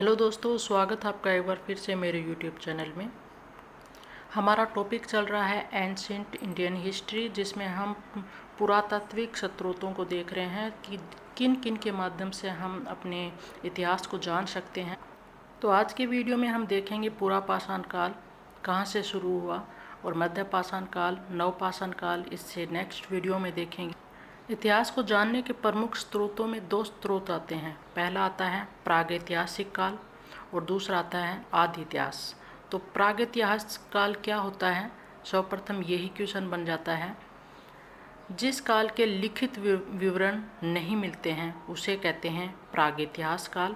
Hello दोस्तों, स्वागत है आपका एक बार फिर से मेरे यूट्यूब चैनल में। हमारा टॉपिक चल रहा है एंशिएंट इंडियन हिस्ट्री, जिसमें हम पुरातात्विक स्रोतों को देख रहे हैं कि किन किन के माध्यम से हम अपने इतिहास को जान सकते हैं। तो आज की वीडियो में हम देखेंगे पुरापाषाण काल कहाँ से शुरू हुआ और मध्यपाषाण काल, नवपाषाण काल, इससे नेक्स्ट वीडियो में देखेंगे। इतिहास को जानने के प्रमुख स्रोतों में दो स्रोत आते हैं। पहला आता है प्रागैतिहासिक काल और दूसरा आता है आदि इतिहास। तो प्रागैतिहासिक काल क्या होता है, सर्वप्रथम यही क्वेश्चन बन जाता है। जिस काल के लिखित विवरण नहीं मिलते हैं उसे कहते हैं प्रागैतिहास काल।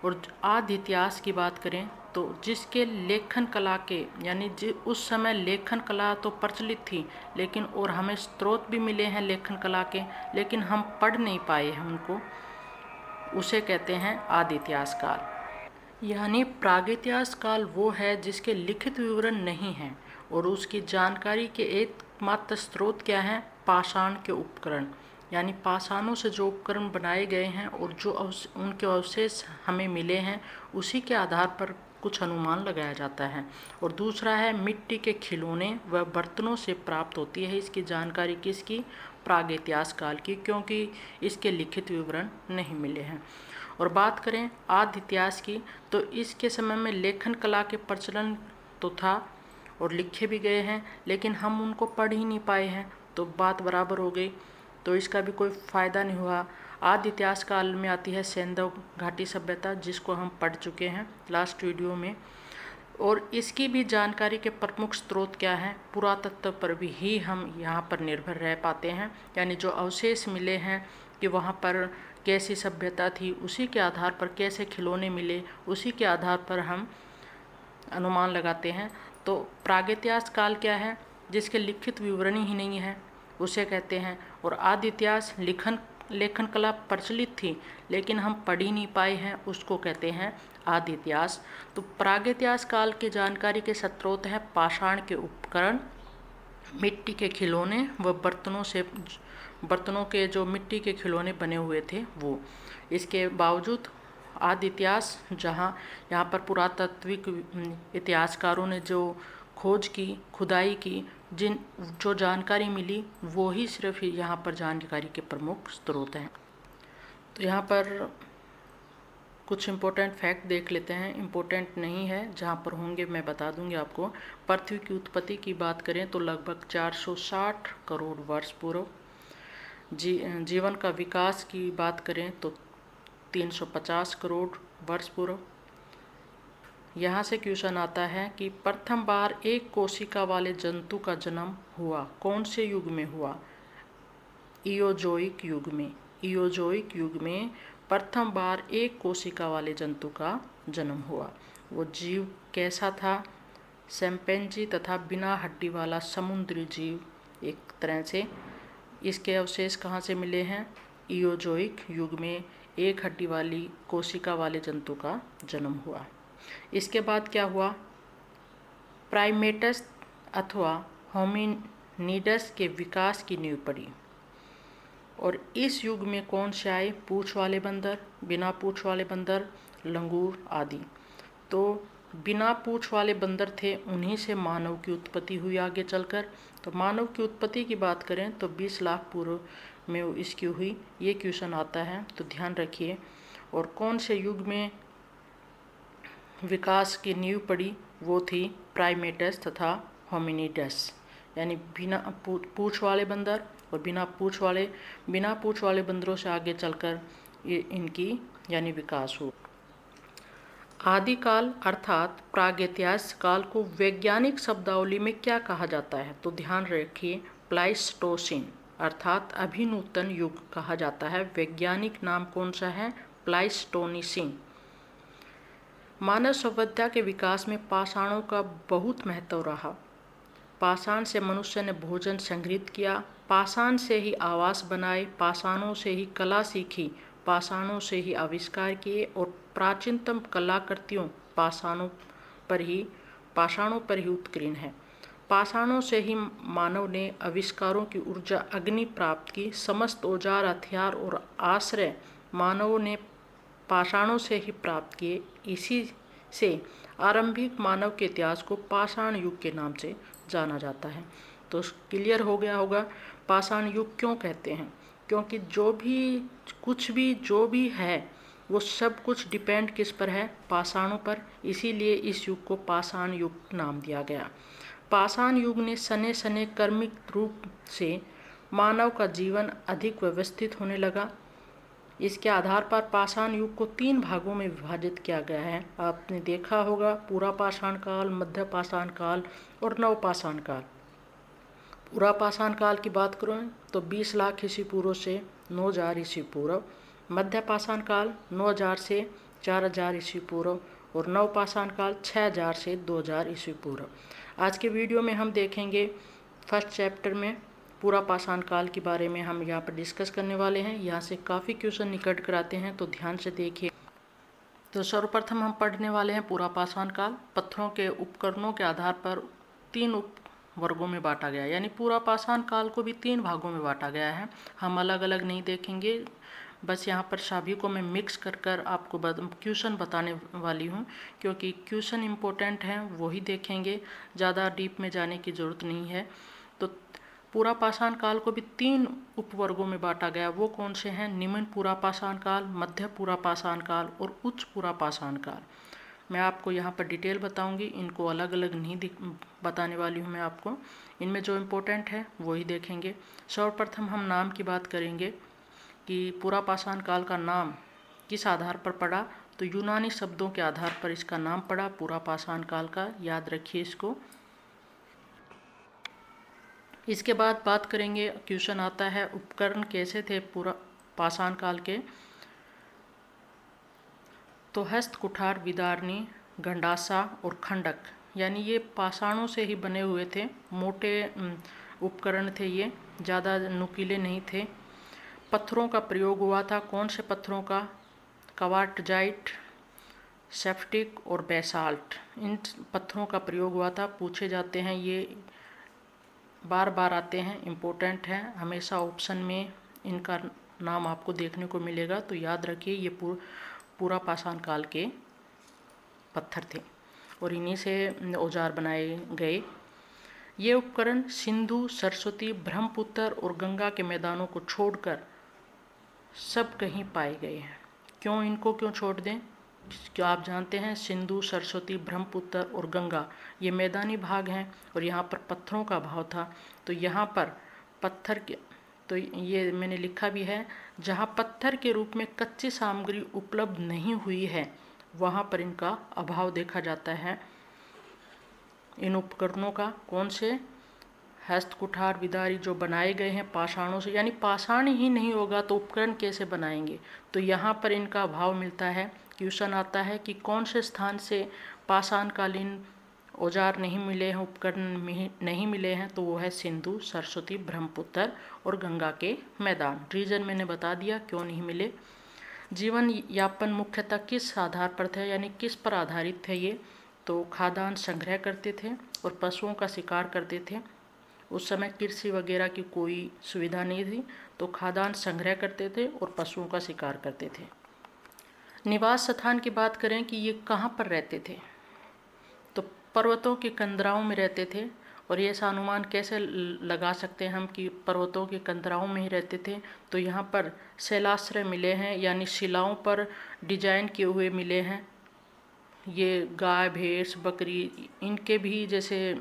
और आदि इतिहास की बात करें तो जिसके लेखन कला के यानी उस समय लेखन कला तो प्रचलित थी, लेकिन और हमें स्रोत भी मिले हैं लेखन कला के, लेकिन हम पढ़ नहीं पाए हैं उनको, उसे कहते हैं आदि इतिहास काल। यानी प्रागैतिहास काल वो है जिसके लिखित विवरण नहीं हैं और उसकी जानकारी के एकमात्र स्रोत क्या हैं, पाषाण के उपकरण, यानी पाषाणों से जो उपकरण बनाए गए हैं और जो उनके अवशेष हमें मिले हैं उसी के आधार पर कुछ अनुमान लगाया जाता है। और दूसरा है मिट्टी के खिलौने व बर्तनों से प्राप्त होती है इसकी जानकारी, किसकी, प्रागैतिहास काल की, क्योंकि इसके लिखित विवरण नहीं मिले हैं। और बात करें आदि इतिहास की तो इसके समय में लेखन कला के प्रचलन तो था और लिखे भी गए हैं, लेकिन हम उनको पढ़ ही नहीं पाए हैं, तो बात बराबर हो गई, तो इसका भी कोई फ़ायदा नहीं हुआ। आदि इतिहास काल में आती है सेंधव घाटी सभ्यता, जिसको हम पढ़ चुके हैं लास्ट वीडियो में। और इसकी भी जानकारी के प्रमुख स्रोत क्या हैं, पुरातत्व पर भी ही हम यहाँ पर निर्भर रह पाते हैं। यानी जो अवशेष मिले हैं कि वहाँ पर कैसी सभ्यता थी, उसी के आधार पर कैसे खिलौने मिले, उसी के आधार पर हम अनुमान लगाते हैं। तो प्रागैतिहास काल क्या है, जिसके लिखित विवरण ही नहीं है, उसे कहते हैं। और आदि इतिहास लेखन कला प्रचलित थी लेकिन हम पढ़ ही नहीं पाए हैं, उसको कहते हैं आदि इतिहास। तो प्रागैतिहास काल की जानकारी के स्रोत हैं पाषाण के उपकरण, मिट्टी के खिलौने व बर्तनों के जो मिट्टी के खिलौने बने हुए थे वो। इसके बावजूद आदि इतिहास यहाँ पर पुरातात्विक इतिहासकारों ने जो खोज की, खुदाई की, जो जानकारी मिली वो ही सिर्फ यहाँ पर जानकारी के प्रमुख स्रोत हैं। तो यहाँ पर कुछ इम्पोर्टेंट फैक्ट देख लेते हैं, इम्पोर्टेंट नहीं है, जहाँ पर होंगे मैं बता दूंगी आपको। पृथ्वी की उत्पत्ति की बात करें तो लगभग 460 करोड़ वर्ष पूर्व। जीवन का विकास की बात करें तो 350 करोड़ वर्ष पूर्व। यहाँ से क्वेश्चन आता है कि प्रथम बार एक कोशिका वाले जंतु का जन्म हुआ कौन से युग में हुआ, इयोजोइक युग में। इयोजोइक युग में प्रथम बार एक कोशिका वाले जंतु का जन्म हुआ। वो जीव कैसा था, शिंपैंजी तथा बिना हड्डी वाला समुद्री जीव एक तरह से। इसके अवशेष कहाँ से मिले हैं, इयोजोइक युग में एक हड्डी वाली कोशिका वाले जंतु का जन्म हुआ। इसके बाद क्या हुआ, प्राइमेटस अथवा होमिनिडस के विकास की नींव पड़ी। और इस युग में कौन से आए, पूंछ वाले बंदर, बिना पूंछ वाले बंदर, लंगूर आदि। तो बिना पूंछ वाले बंदर थे, उन्हीं से मानव की उत्पत्ति हुई आगे चलकर। तो मानव की उत्पत्ति की बात करें तो 20 लाख पूर्व में इसकी हुई, ये क्वेश्चन आता है तो ध्यान रखिए। और कौन से युग में विकास की नींव पड़ी, वो थी प्राइमेटस तथा होमिनिडस, यानी बिना पूंछ वाले बंदर और बिना पूंछ वाले बंदरों से आगे चलकर ये इनकी यानी विकास हुआ। आदिकाल अर्थात प्रागैतिहास काल को वैज्ञानिक शब्दावली में क्या कहा जाता है, तो ध्यान रखिए प्लाइस्टोसिन अर्थात अभिनूतन युग कहा जाता है। वैज्ञानिक नाम कौन सा है, प्लाइस्टोनिसिन। मानव सभ्यता के विकास में पाषाणों का बहुत महत्व रहा। पाषाण से मनुष्य ने भोजन संग्रहित किया, पाषाण से ही आवास बनाए, पाषाणों से ही कला सीखी, पाषाणों से ही आविष्कार किए और प्राचीनतम कलाकृतियों पाषाणों पर ही उत्कीर्ण है। पाषाणों से ही मानव ने आविष्कारों की ऊर्जा अग्नि प्राप्त की। समस्त औजार, हथियार और आश्रय मानवों ने पाषाणों से ही प्राप्त किए। इसी से आरंभिक मानव के इतिहास को पाषाण युग के नाम से जाना जाता है। तो क्लियर हो गया होगा पाषाण युग क्यों कहते हैं, क्योंकि जो भी है वो सब कुछ डिपेंड किस पर है, पाषाणों पर। इसीलिए इस युग को पाषाण युग नाम दिया गया। पाषाण युग ने सने सने कर्मिक रूप से मानव का जीवन अधिक व्यवस्थित होने लगा। इसके आधार पर पाषाण युग को 3 भागों में विभाजित किया गया है। आपने देखा होगा पूरा पाषाण काल, मध्य पाषाण काल और नव पाषाण काल। पूरा पाषाण काल की बात करें तो 20 लाख ईस्वी पूर्व से 9000 ईस्वी पूर्व, मध्य पाषाण काल 9000 से 4000 ईस्वी पूर्व और नव पाषाण काल 6000 से 2000 ईस्वी पूर्व। आज के वीडियो में हम देखेंगे फर्स्ट चैप्टर में पूरा पाषाण काल के बारे में हम यहाँ पर डिस्कस करने वाले हैं। यहाँ से काफ़ी क्वेश्चन निकट कर आते हैं, तो ध्यान से देखिए। तो सर्वप्रथम हम पढ़ने वाले हैं पूरा पाषाण काल। पत्थरों के उपकरणों के आधार पर 3 उप वर्गों में बांटा गया, यानी पूरा पाषाण काल को भी 3 भागों में बांटा गया है। हम अलग अलग नहीं देखेंगे, बस यहाँ पर सभी को मैं मिक्स कर कर आपको क्वेश्चन बताने वाली हूँ, क्योंकि क्वेश्चन इम्पोर्टेंट हैं वही देखेंगे, ज़्यादा डीप में जाने की ज़रूरत नहीं है। तो पूरा पाषाण काल को भी 3 उपवर्गों में बांटा गया। वो कौन से हैं? निम्न पूरा पाषाण काल, मध्य पूरा पाषाण काल और उच्च पूरा पाषाण काल। मैं आपको यहाँ पर डिटेल बताऊंगी, इनको अलग अलग नहीं बताने वाली हूँ मैं आपको। इनमें जो इम्पोर्टेंट है वही देखेंगे। सर्वप्रथम हम नाम की बात करेंगे कि पूरा पाषाण काल का नाम किस आधार पर पड़ा। तो यूनानी शब्दों के आधार पर इसका नाम पड़ा पूरा पाषाण काल का, याद रखिए इसको। इसके बाद बात करेंगे, क्वेश्चन आता है उपकरण कैसे थे पूरा पाषाण काल के। तो हस्त, कुठार, विदारणी, गंडासा और खंडक, यानी ये पाषाणों से ही बने हुए थे। मोटे उपकरण थे ये, ज़्यादा नुकीले नहीं थे। पत्थरों का प्रयोग हुआ था, कौन से पत्थरों का? क्वार्टजाइट, सेप्टिक और बेसाल्ट, इन पत्थरों का प्रयोग हुआ था। पूछे जाते हैं, ये बार बार आते हैं, इम्पोर्टेंट है, हमेशा ऑप्शन में इनका नाम आपको देखने को मिलेगा। तो याद रखिए ये पूरा पाषाण काल के पत्थर थे और इन्हीं से औजार बनाए गए। ये उपकरण सिंधु, सरस्वती, ब्रह्मपुत्र और गंगा के मैदानों को छोड़कर सब कहीं पाए गए हैं। क्यों छोड़ दें? क्या आप जानते हैं सिंधु, सरस्वती, ब्रह्मपुत्र और गंगा ये मैदानी भाग हैं और यहाँ पर पत्थरों का अभाव था। तो यहाँ पर पत्थर के, तो ये मैंने लिखा भी है, जहाँ पत्थर के रूप में कच्ची सामग्री उपलब्ध नहीं हुई है वहाँ पर इनका अभाव देखा जाता है। इन उपकरणों का कौन से? हस्त, कुठार, विदारी जो बनाए गए हैं पाषाणों से, यानी पाषाण ही नहीं होगा तो उपकरण कैसे बनाएंगे? तो यहाँ पर इनका अभाव मिलता है। क्वेश्चन आता है कि कौन से स्थान से पाषाणकालीन औजार नहीं मिले हैं, उपकरण नहीं मिले हैं? तो वो है सिंधु, सरस्वती, ब्रह्मपुत्र और गंगा के मैदान। रीजन मैंने बता दिया क्यों नहीं मिले। जीवन यापन मुख्यतः किस आधार पर था, यानी किस पर आधारित थे ये? तो खाद्यान्न संग्रह करते थे और पशुओं का शिकार करते थे। उस समय कृषि वगैरह की कोई सुविधा नहीं थी, तो खाद्यान्न संग्रह करते थे और पशुओं का शिकार करते थे। निवास स्थान की बात करें कि ये कहाँ पर रहते थे, तो पर्वतों के कंदराओं में रहते थे। और ये ऐसा अनुमान कैसे लगा सकते हैं हम कि पर्वतों के कंदराओं में ही रहते थे? तो यहाँ पर शैलाश्रय मिले हैं, यानी शिलाओं पर डिजाइन किए हुए मिले हैं। ये गाय, भैंस, बकरी, इनके भी जैसे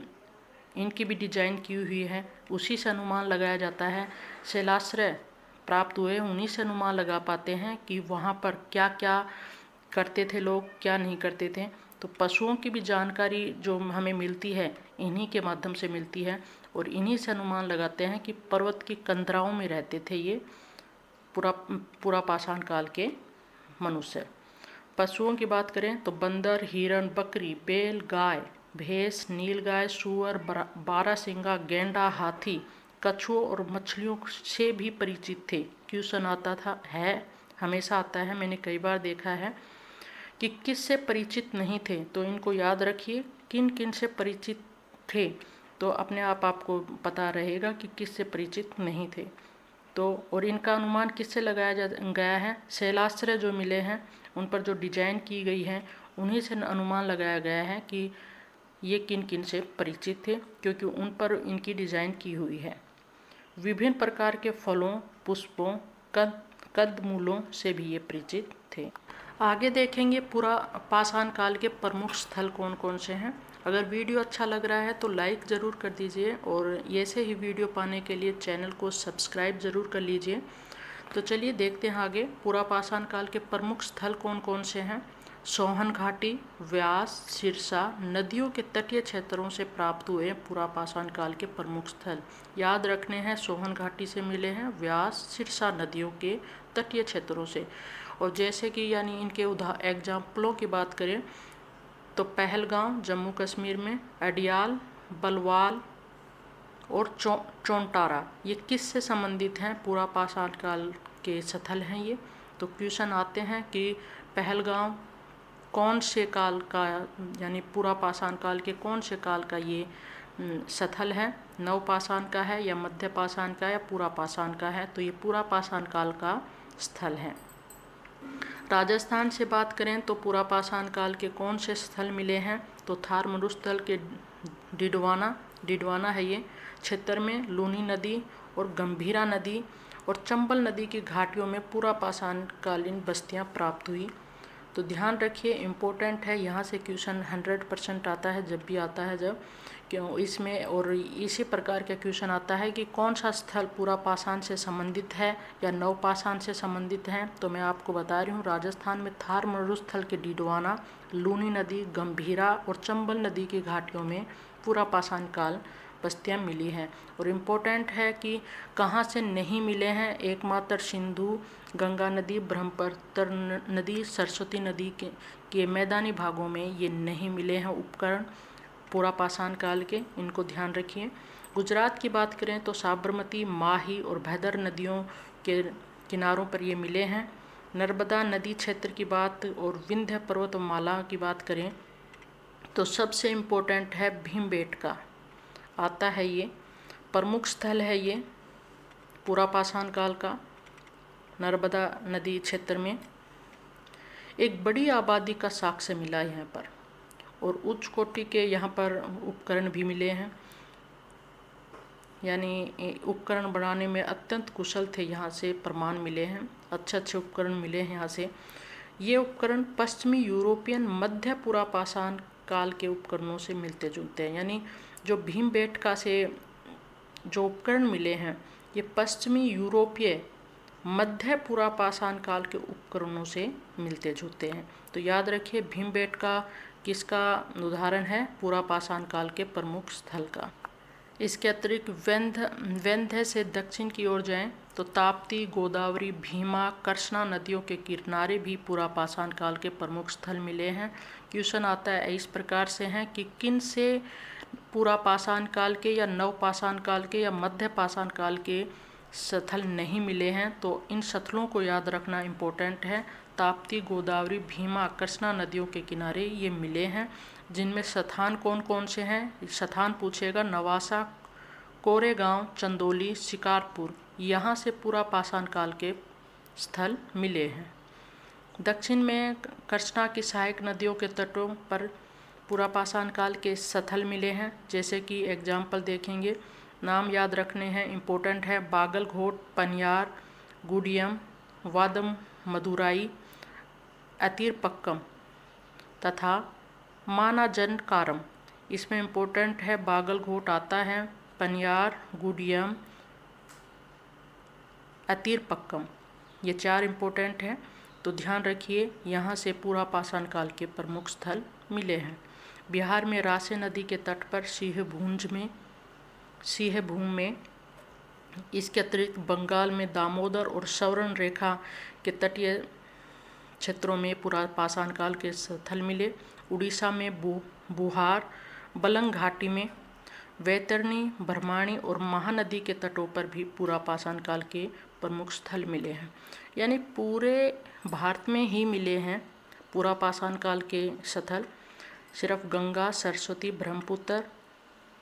इनकी भी डिजाइन की हुई है, उसी से अनुमान लगाया जाता है। शैलाश्रय प्राप्त हुए, उन्हीं से अनुमान लगा पाते हैं कि वहाँ पर क्या क्या करते थे लोग, क्या नहीं करते थे। तो पशुओं की भी जानकारी जो हमें मिलती है इन्हीं के माध्यम से मिलती है और इन्हीं से अनुमान लगाते हैं कि पर्वत की कंदराओं में रहते थे ये पूरा पाषाण काल के मनुष्य। पशुओं की बात करें तो बंदर, हिरण, बकरी, बैल, गाय, भैंस, नीलगाय, सूअर, बारहसिंगा, गैंडा, हाथी, कछुओं और मछलियों से भी परिचित थे। क्वेश्चन आता था, है हमेशा आता है, मैंने कई बार देखा है कि किससे परिचित नहीं थे। तो इनको याद रखिए, किन किन से परिचित थे, तो अपने आप आपको पता रहेगा कि किससे परिचित नहीं थे। तो और इनका अनुमान किससे लगाया गया है? शैलाश्रय जो मिले हैं उन पर जो डिजाइन की गई है उन्हीं से अनुमान लगाया गया है कि ये किन किन से परिचित थे, क्योंकि उन पर इनकी डिजाइन की हुई है। विभिन्न प्रकार के फलों, पुष्पों, कंदमूलों से भी ये परिचित थे। आगे देखेंगे पूरा पाषाण काल के प्रमुख स्थल कौन कौन से हैं। अगर वीडियो अच्छा लग रहा है तो लाइक ज़रूर कर दीजिए और ऐसे ही वीडियो पाने के लिए चैनल को सब्सक्राइब ज़रूर कर लीजिए। तो चलिए देखते हैं आगे पूरा पाषाण काल के प्रमुख स्थल कौन कौन से हैं। सोहन घाटी, व्यास, सिरसा नदियों के तटीय क्षेत्रों से प्राप्त हुए पूरा पाषाण काल के प्रमुख स्थल। याद रखने हैं, सोहन घाटी से मिले हैं, व्यास, सिरसा नदियों के तटीय क्षेत्रों से। और जैसे कि यानी इनके एग्जाम्पलों की बात करें तो पहलगाम जम्मू कश्मीर में, अडियाल, बलवाल और चौंटारा ये किससे संबंधित हैं? पूरा पाषाण काल के स्थल हैं ये। तो क्वेश्चन आते हैं कि पहलगाम कौन से काल का, यानी पूरा पाषाण काल के कौन से काल का ये स्थल है? नव पाषाण का है या मध्य पाषाण का या पूरा पाषाण का है? तो ये पूरा पाषाण काल का स्थल है। राजस्थान से बात करें तो पूरा पाषाण काल के कौन से स्थल मिले हैं? तो थार मरुस्थल के डिडवाना है ये क्षेत्र में, लूनी नदी और गंभीरा नदी और चंबल नदी की घाटियों में पूरा पाषाण कालीन बस्तियां प्राप्त हुई। तो ध्यान रखिए, इम्पोर्टेंट है, यहाँ से क्वेश्चन 100% आता है जब भी आता है, जब क्यों इसमें। और इसी प्रकार का क्वेश्चन आता है कि कौन सा स्थल पूरा पाषाण से संबंधित है या नव पाषाण से संबंधित है। तो मैं आपको बता रही हूँ, राजस्थान में थार मरुस्थल के डिडवाना, लूनी नदी, गंभीरा और चंबल नदी की घाटियों में पूरा पाषाण काल बस्तियाँ मिली हैं। और इम्पोर्टेंट है कि कहाँ से नहीं मिले हैं, एकमात्र सिंधु, गंगा नदी, ब्रह्मपुत्र नदी, सरस्वती नदी के मैदानी भागों में ये नहीं मिले हैं उपकरण पूरा पाषाण काल के, इनको ध्यान रखिए। गुजरात की बात करें तो साबरमती, माही और भैदर नदियों के किनारों पर ये मिले हैं। नर्मदा नदी क्षेत्र की बात और विंध्य पर्वतमाला की बात करें तो सबसे इम्पोर्टेंट है भीमबेटका आता है, ये प्रमुख स्थल है ये पूरा पाषाण काल का। नर्मदा नदी क्षेत्र में एक बड़ी आबादी का साक्ष्य मिला यहाँ पर और उच्च कोटि के यहाँ पर उपकरण भी मिले हैं, यानी उपकरण बनाने में अत्यंत कुशल थे, यहाँ से प्रमाण मिले हैं, अच्छे अच्छे उपकरण मिले हैं यहाँ से। ये उपकरण पश्चिमी यूरोपियन मध्य पूरा पाषाण काल के उपकरणों से मिलते जुलते हैं, यानी जो भीमबेटका से जो उपकरण मिले हैं ये पश्चिमी यूरोपीय मध्य पूरा पाषाण काल के उपकरणों से मिलते जुलते हैं। तो याद रखिए, भीमबेटका किसका उदाहरण है? पूरा पाषाण काल के प्रमुख स्थल का। इसके अतिरिक्त विंध्य से दक्षिण की ओर जाएं तो ताप्ती, गोदावरी, भीमा, कृष्णा नदियों के किनारे भी पूरा पाषाण काल के प्रमुख स्थल मिले हैं। क्वेश्चन आता है इस प्रकार से हैं कि किन से पूरा पाषाण काल के या नव पाषाण काल के या मध्य पाषाण काल के स्थल नहीं मिले हैं? तो इन स्थलों को याद रखना इम्पोर्टेंट है। ताप्ती, गोदावरी, भीमा, कृष्णा नदियों के किनारे ये मिले हैं। जिनमें स्थान कौन कौन से हैं? स्थान पूछेगा, नवासा, कोरेगांव, चंदौली, शिकारपुर, यहाँ से पूरा पाषाण काल के स्थल मिले हैं। दक्षिण में कृष्णा की सहायक नदियों के तटों पर पूरा पाषाण काल के स्थल मिले हैं। जैसे कि एग्जाम्पल देखेंगे, नाम याद रखने हैं, इम्पोर्टेंट है, बागलघोट, पनियार, गुडियम, वादम, मदुराई, अतीरपक्कम तथा मानाजनकारम। इसमें इम्पोर्टेंट है, बागलघोट आता है, पनियार, गुडियम, अतीरपक्कम, ये चार इम्पोर्टेंट हैं। तो ध्यान रखिए, यहाँ से पूरा पाषाण काल के प्रमुख स्थल मिले हैं। बिहार में रासे नदी के तट पर सिंहभूम में, इसके अतिरिक्त बंगाल में दामोदर और सवर्ण रेखा के तटीय क्षेत्रों में पूरा पाषाण काल के स्थल मिले। उड़ीसा में बुहार, बलंग घाटी में, वैतरणी, ब्रह्मणी और महानदी के तटों पर भी पूरा पाषाण काल के प्रमुख स्थल मिले हैं। यानी पूरे भारत में ही मिले हैं पूरा पाषाण काल के स्थल। सिर्फ गंगा, सरस्वती, ब्रह्मपुत्र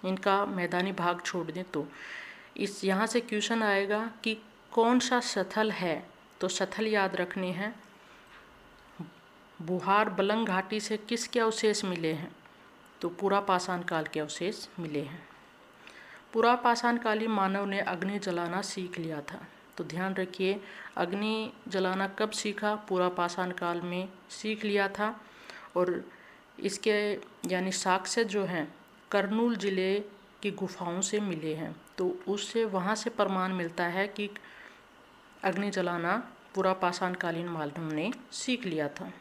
इनका मैदानी भाग छोड़ दें तो इस यहाँ से क्वेश्चन आएगा कि कौन सा स्थल है। तो स्थल याद रखने हैं, बुहार बलंग घाटी से किसके अवशेष मिले हैं? तो पुरापाषाण काल के अवशेष मिले हैं। पुरापाषाण कालीन मानव ने अग्नि जलाना सीख लिया था। तो ध्यान रखिए, अग्नि जलाना कब सीखा? पुरापाषाण काल में सीख लिया था। और इसके यानी साक्ष्य जो हैं कर्नूल जिले की गुफाओं से मिले हैं। तो उससे वहाँ से प्रमाण मिलता है कि अग्नि जलाना पुरापाषाण कालीन मानव ने सीख लिया था।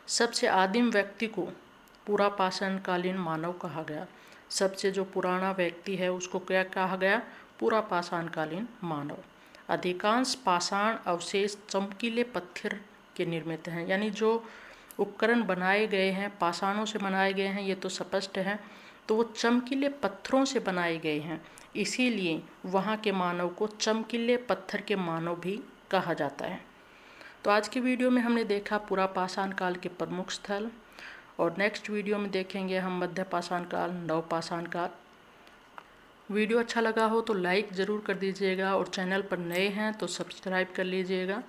सबसे आदिम व्यक्ति को पुरापाषाण कालीन मानव कहा गया। सबसे जो पुराना व्यक्ति है उसको क्या कहा गया? पुरापाषाण कालीन मानव। अधिकांश पाषाण अवशेष चमकीले पत्थर के निर्मित हैं, यानी जो उपकरण बनाए गए हैं पाषाणों से बनाए गए हैं, ये तो स्पष्ट है। तो वो चमकीले पत्थरों से बनाए गए हैं, इसीलिए वहाँ के मानव को चमकीले पत्थर के मानव भी कहा जाता है। तो आज की वीडियो में हमने देखा पुरापाषाण काल के प्रमुख स्थल, और नेक्स्ट वीडियो में देखेंगे हम मध्यपाषाण काल, नवपाषाण काल। वीडियो अच्छा लगा हो तो लाइक ज़रूर कर दीजिएगा, और चैनल पर नए हैं तो सब्सक्राइब कर लीजिएगा।